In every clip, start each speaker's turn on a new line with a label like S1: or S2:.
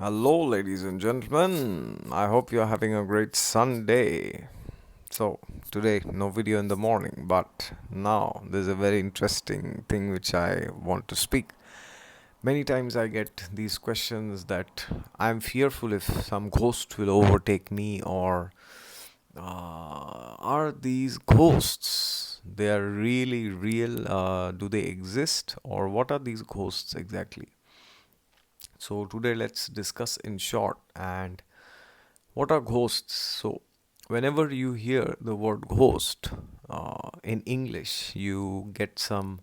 S1: Hello, ladies and gentlemen. I hope you're having a great Sunday. So, today, no video in the morning, but now there's a very interesting thing which I want to speak. Many times I get these questions that I'm fearful if some ghost will overtake me, or are these ghosts? They are really real? Do they exist? Or what are these ghosts exactly? So, today, let's discuss in short and what are ghosts? So, whenever you hear the word ghost in English, you get some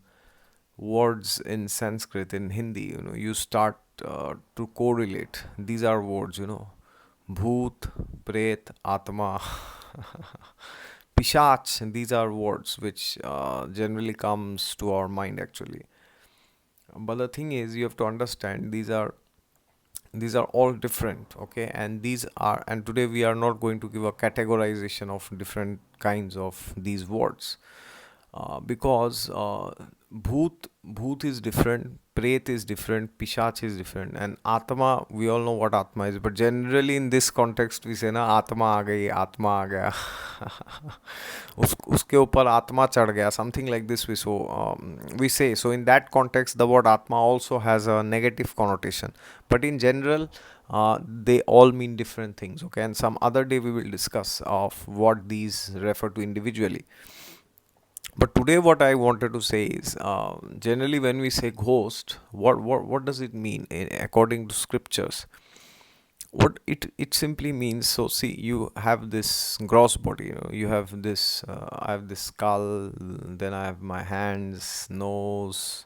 S1: words in Sanskrit, in Hindi. You start to correlate. These are words. Bhoot, Pret, Atma, Pishach. And these are words which generally comes to our mind actually. But the thing is, you have to understand these are all different, okay, and today we are not going to give a categorization of different kinds of these words, because bhoot is different, pret is different, pishach is different, and atma, we all know what atma is, but generally in this context we say na atma aa gayi, atma aa gaya. उसके ऊपर आत्मा चढ़ गया, something like this we say. So in that context the word atma also has a negative connotation, but in general they all mean different things, okay, and some other day we will discuss of what these refer to individually. But today, what I wanted to say is, generally, when we say ghost, what does it mean according to scriptures? What it simply means. So, see, you have this gross body. You have this. I have this skull. Then I have my hands, nose.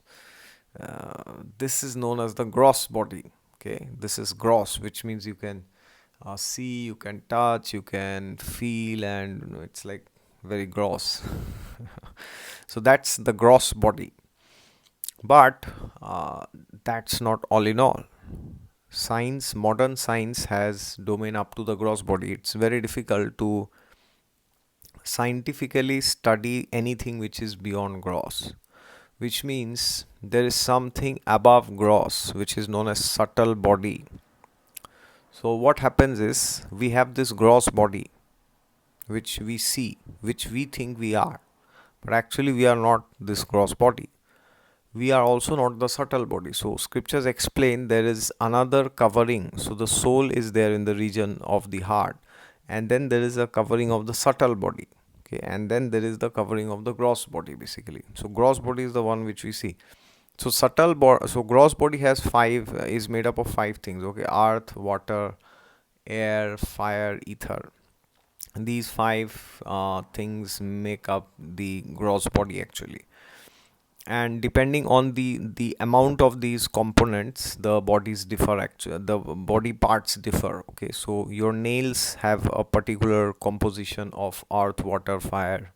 S1: This is known as the gross body. Okay, this is gross, which means you can see, you can touch, you can feel, and it's like very gross. So that's the gross body. But that's not all in all. Science, modern science has domain up to the gross body. It's very difficult to scientifically study anything which is beyond gross, which means there is something above gross, which is known as subtle body. So what happens is we have this gross body, which we see, which we think we are, but actually we are not this gross body. We are also not the subtle body. So scriptures explain there is another covering. So the soul is there in the region of the heart, and then there is a covering of the subtle body. Okay, and then there is the covering of the gross body basically. So gross body is the one which we see. So so gross body has five, is made up of five things. Okay, earth, water, air, fire, ether. And these five things make up the gross body actually, and depending on the amount of these components, the bodies differ, actually the body parts differ. Okay, so your nails have a particular composition of earth, water, fire,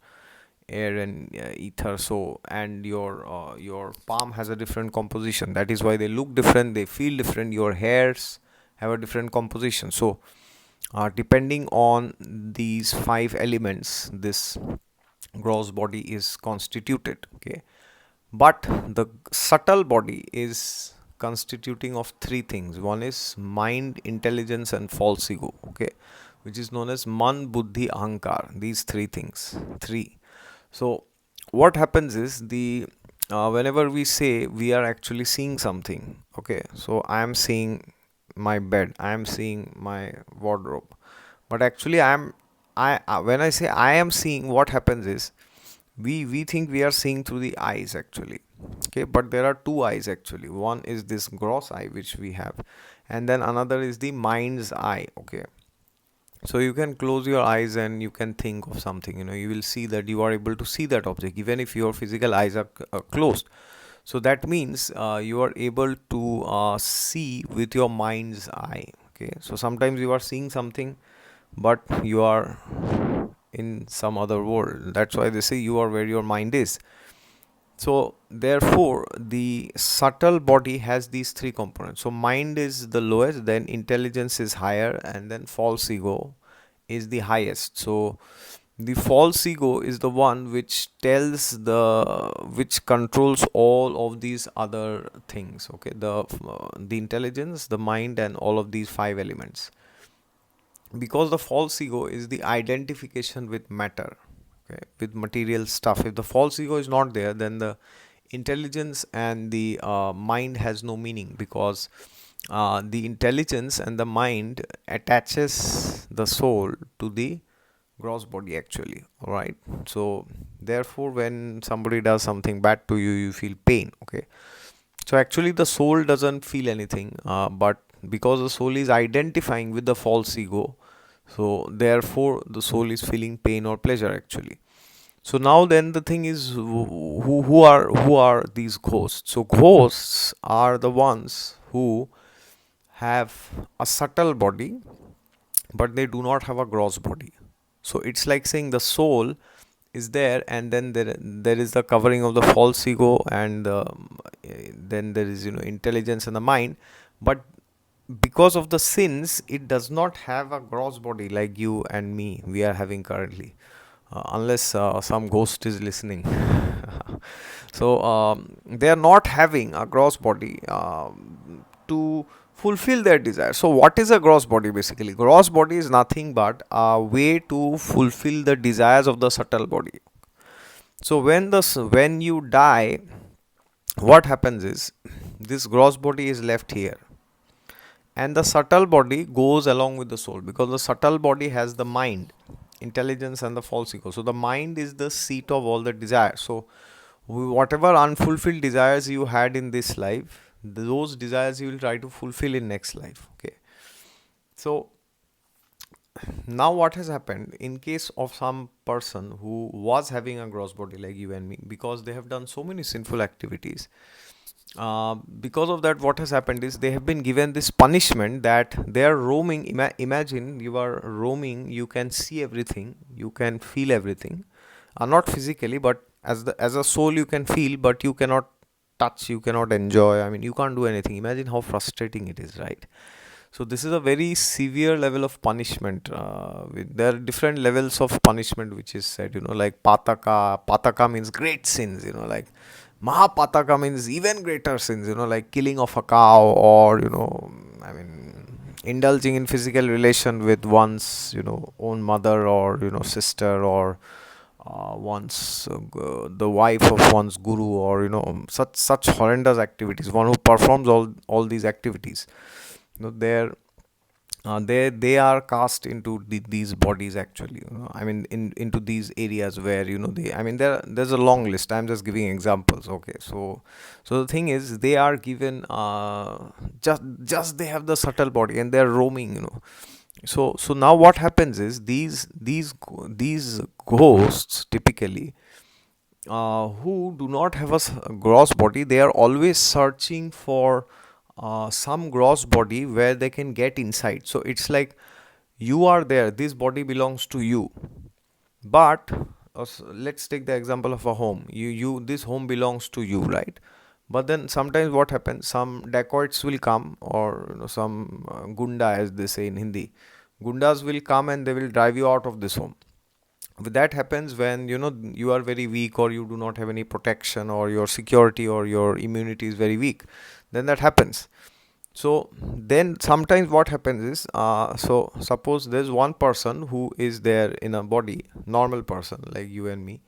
S1: air, and ether. So and your palm has a different composition. That is why they look different, they feel different. Your hairs have a different composition. So depending on these five elements, this gross body is constituted. Okay, but the subtle body is constituting of three things. One is mind, intelligence, and false ego. Okay, which is known as man, buddhi, ahankar. These three things. Three. So what happens is the whenever we say we are actually seeing something. Okay, so I am seeing my bed. I am seeing my wardrobe. But actually, I when I say I am seeing, what happens is we think we are seeing through the eyes actually. Okay, but there are two eyes actually. One is this gross eye which we have, and then another is the mind's eye. Okay, so you can close your eyes and you can think of something. You will see that you are able to see that object even if your physical eyes are closed. So that means you are able to see with your mind's eye. Okay, so sometimes you are seeing something, but you are in some other world. That's why they say you are where your mind is. So therefore the subtle body has these three components. So mind is the lowest, then intelligence is higher, and then false ego is the highest. So The false ego is the one which which controls all of these other things. Okay, the intelligence, the mind, and all of these five elements. Because the false ego is the identification with matter, okay, with material stuff. If the false ego is not there, then the intelligence and the mind has no meaning, because the intelligence and the mind attaches the soul to the gross body actually. All right, so therefore when somebody does something bad to you, you feel pain. Okay, so actually the soul doesn't feel anything, but because the soul is identifying with the false ego, so therefore the soul is feeling pain or pleasure actually. So now then the thing is, who are these ghosts? So ghosts are the ones who have a subtle body, but they do not have a gross body. So it's like saying the soul is there, and then there is the covering of the false ego, and then there is, intelligence and the mind. But because of the sins, it does not have a gross body like you and me we are having currently, unless some ghost is listening. So they are not having a gross body to fulfill their desire. So what is a gross body? Basically, gross body is nothing but a way to fulfill the desires of the subtle body. So when you die, what happens is this gross body is left here, and the subtle body goes along with the soul, because the subtle body has the mind, intelligence, and the false ego. So the mind is the seat of all the desires. So whatever unfulfilled desires you had in this life, those desires you will try to fulfill in next life. Okay, so now what has happened in case of some person who was having a gross body like you and me, because they have done so many sinful activities, because of that, what has happened is they have been given this punishment that they are roaming. Imagine you are roaming, you can see everything, you can feel everything, not physically, but as a soul you can feel, but you cannot touch, you cannot enjoy. I mean, you can't do anything. Imagine how frustrating it is, right? So this is a very severe level of punishment. There are different levels of punishment which is said, like pataka. Pataka means great sins, like mahapataka means even greater sins, like killing of a cow, or, I mean, indulging in physical relation with one's, own mother, or, sister, or one's the wife of one's guru, or, such horrendous activities. One who performs all these activities, they're they are cast into these bodies actually, I mean, into these areas where, they, I mean, there's a long list. I'm just giving examples. Okay, so the thing is, they are given just they have the subtle body and they're roaming, so now what happens is these ghosts typically, who do not have a gross body, they are always searching for some gross body where they can get inside. So it's like you are there, this body belongs to you, but let's take the example of a home. You this home belongs to you, right? But then sometimes what happens, some dacoits will come, or, some gunda, as they say in Hindi. Gundas will come and they will drive you out of this home. That happens when, you are very weak, or you do not have any protection, or your security or your immunity is very weak. Then that happens. So then sometimes what happens is, so suppose there's one person who is there in a body, normal person like you and me,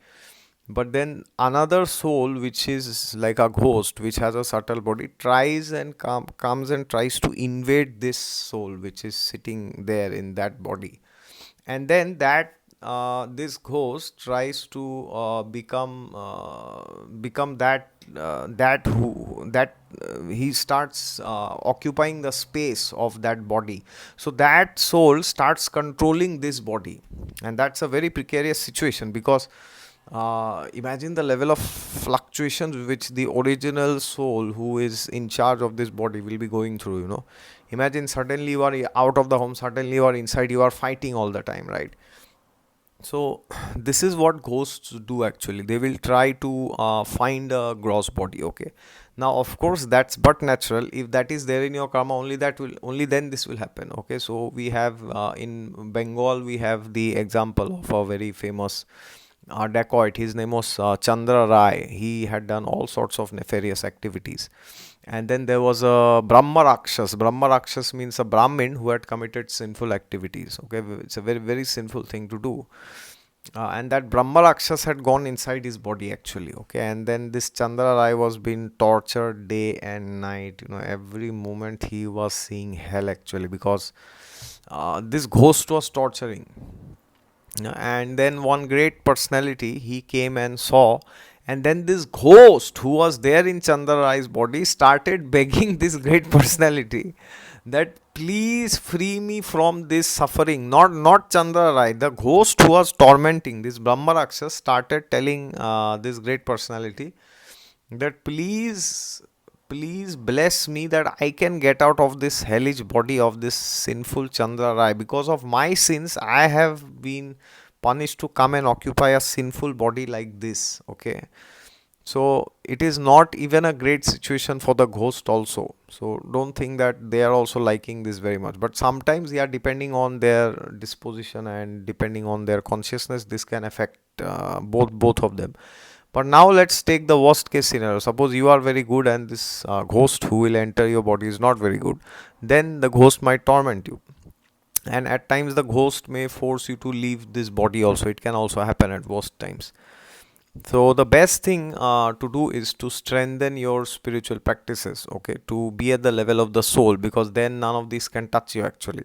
S1: but then another soul which is like a ghost, which has a subtle body, tries and comes and tries to invade this soul which is sitting there in that body. And then that this ghost tries to become that he starts occupying the space of that body. So that soul starts controlling this body, and that's a very precarious situation, because imagine the level of fluctuations which the original soul who is in charge of this body will be going through. Imagine suddenly you are out of the home, suddenly you are inside, you are fighting all the time, right? So this is what ghosts do actually. They will try to find a gross body. Okay, Now of course that's but natural. If that is there in your karma, only then this will happen. Okay, so we have in Bengal we have the example of a very famous dacoit. His name was Chandra Rai. He had done all sorts of nefarious activities. And then there was a Brahma Rakshas. Brahma Rakshas means a Brahmin who had committed sinful activities. Okay, it's a very, very sinful thing to do. And that Brahma Rakshas had gone inside his body actually. Okay, and then this Chandra Rai was being tortured day and night. Every moment he was seeing hell actually, because this ghost was torturing. And then one great personality he came and saw, and then this ghost who was there in Chandra Rai's body started begging this great personality that please free me from this suffering. Not Chandra Rai, the ghost who was tormenting this Brahma Rakshas started telling this great personality that please bless me that I can get out of this hellish body of this sinful Chandra Rai. Because of my sins, I have been punished to come and occupy a sinful body like this. Okay. So it is not even a great situation for the ghost also. So don't think that they are also liking this very much. But sometimes, yeah, depending on their disposition and depending on their consciousness, this can affect both of them. But now let's take the worst case scenario. Suppose you are very good and this ghost who will enter your body is not very good. Then the ghost might torment you. And at times the ghost may force you to leave this body also. It can also happen at worst times. So the best thing to do is to strengthen your spiritual practices, okay, to be at the level of the soul, because then none of these can touch you actually.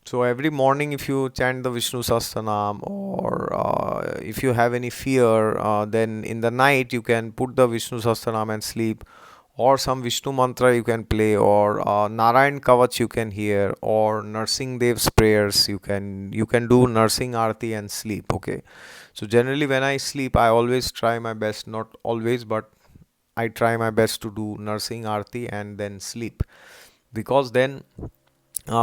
S1: So every morning, if you chant the Vishnu Sahasranam, or if you have any fear, then in the night you can put the Vishnu Sahasranam and sleep, or some Vishnu mantra you can play, or Narayan Kavach you can hear, or Nursing Dev's prayers you can do Nursing Aarti and sleep. Okay, so generally when I sleep, I always try my best, not always, but I try my best to do Nursing Aarti and then sleep, because then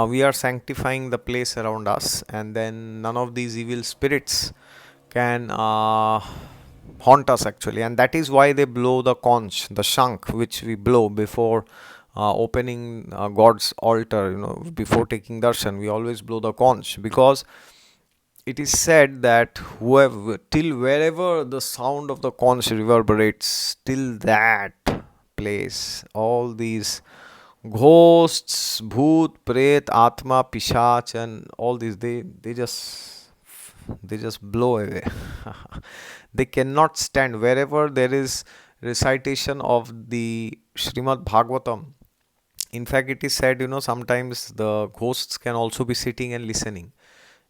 S1: we are sanctifying the place around us, and then none of these evil spirits can haunt us actually. And that is why they blow the conch, the shank, which we blow before opening God's altar. Before taking darshan, we always blow the conch, because it is said that whoever, till wherever the sound of the conch reverberates, till that place, all these ghosts, bhoot, pret, atma, pishach, and all these, they just blow away. They cannot stand wherever there is recitation of the Srimad Bhagavatam. In fact, it is said, sometimes the ghosts can also be sitting and listening,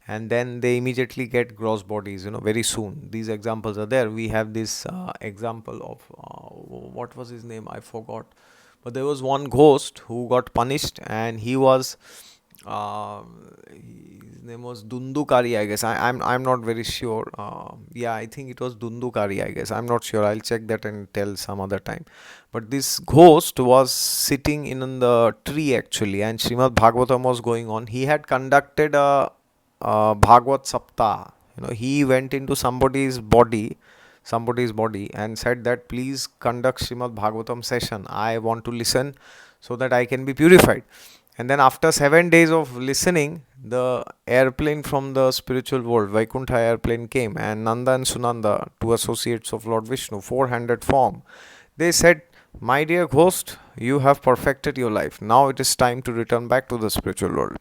S1: and then they immediately get gross bodies, very soon. These examples are there. We have this example of what was his name? I forgot. But there was one ghost who got punished, and his name was Dundukari, I guess. I'm not very sure. Yeah, I think it was Dundukari, I guess. I'm not sure. I'll check that and tell some other time. But this ghost was sitting in the tree actually, and Srimad Bhagavatam was going on. He had conducted a Bhagavad Saptah. He went into somebody's body and said that please conduct Srimad Bhagavatam session. I want to listen so that I can be purified. And then after 7 days of listening, the airplane from the spiritual world, Vaikuntha airplane, came, and Nanda and Sunanda, two associates of Lord Vishnu, four-handed form, they said, my dear ghost, you have perfected your life. Now it is time to return back to the spiritual world.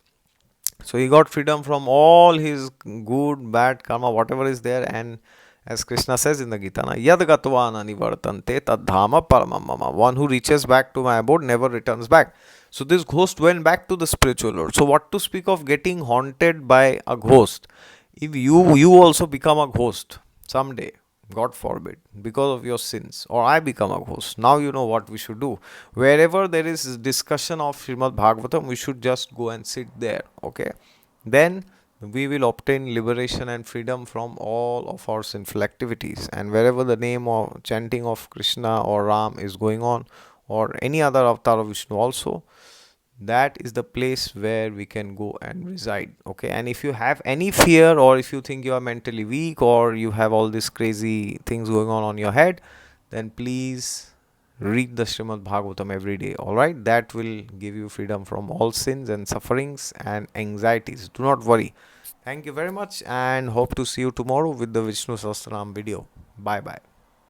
S1: So he got freedom from all his good, bad karma, whatever is there. And as Krishna says in the Gita, Yad gatva nanivartante tadhama paramam mama. One who reaches back to my abode never returns back. So this ghost went back to the spiritual world. So what to speak of getting haunted by a ghost? If you also become a ghost someday, God forbid, because of your sins, or I become a ghost, now you know what we should do. Wherever there is discussion of Srimad Bhagavatam, we should just go and sit there. Okay, then we will obtain liberation and freedom from all of our sinful activities. And wherever the name of chanting of Krishna or Ram is going on, or any other avatar of Vishnu also, that is the place where we can go and reside. Okay, and if you have any fear, or if you think you are mentally weak, or you have all these crazy things going on your head, then please read the Srimad Bhagavatam every day. Alright, that will give you freedom from all sins and sufferings and anxieties. Do not worry. Thank you very much and hope to see you tomorrow with the Vishnu Sahasranam video. Bye bye.